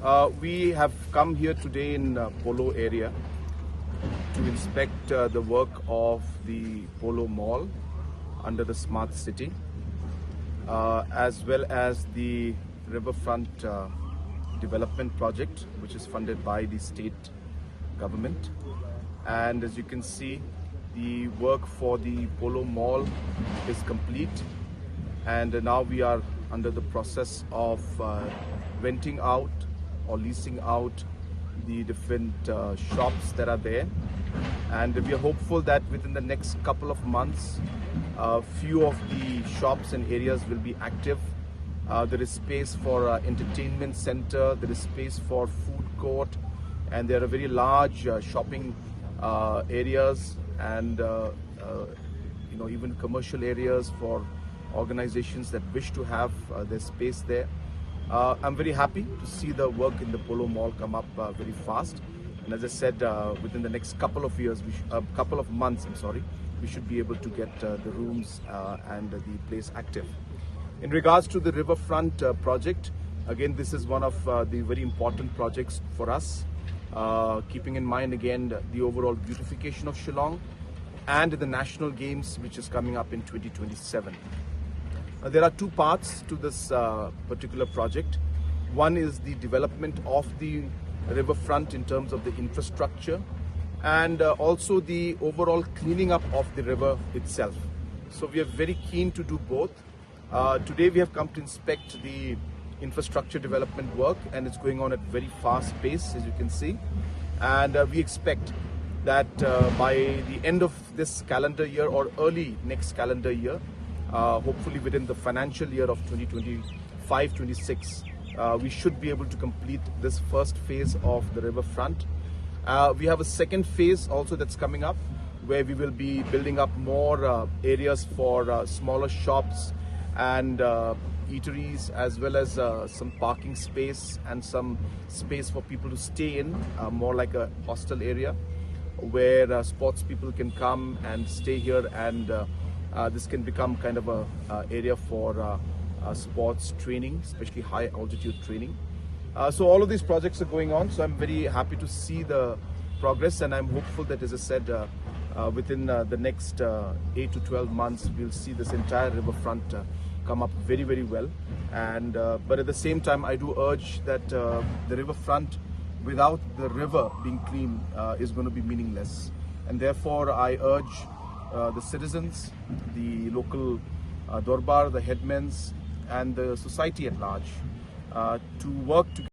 We have come here today in Polo area to inspect the work of the Polo Mall under the Smart City, as well as the riverfront development project, which is funded by the state government. And as you can see, the work for the Polo Mall is complete, and now we are under the process of renting out or leasing out the different shops that are there. And we are hopeful that within the next couple of months, few of the shops and areas will be active. There is space for entertainment center, there is space for food court, and there are very large shopping areas and even commercial areas for organizations that wish to have their space there. I'm very happy to see the work in the Polo Mall come up very fast. And as I said, within the next couple of months, we should be able to get the rooms and the place active. In regards to the riverfront project, again, this is one of the very important projects for us, keeping in mind again the overall beautification of Shillong and the National Games, which is coming up in 2027. There are two parts to this particular project. One is the development of the riverfront in terms of the infrastructure, and also the overall cleaning up of the river itself. So we are very keen to do both. Today we have come to inspect the infrastructure development work, and it's going on at very fast pace, as you can see. And we expect that by the end of this calendar year or early next calendar year, hopefully within the financial year of 2025-26, we should be able to complete this first phase of the riverfront. We have a second phase also that's coming up, where we will be building up more areas for smaller shops and eateries, as well as some parking space and some space for people to stay in, more like a hostel area where sports people can come and stay here, and this can become kind of a area for sports training, especially high altitude training. So all of these projects are going on, so I'm very happy to see the progress, and I'm hopeful that, as I said, within the next 8 to 12 months, we'll see this entire riverfront come up very, very well. And but at the same time, I do urge that the riverfront without the river being clean is going to be meaningless. And therefore, I urge the citizens, the local Dorbar, the headmen, and the society at large to work together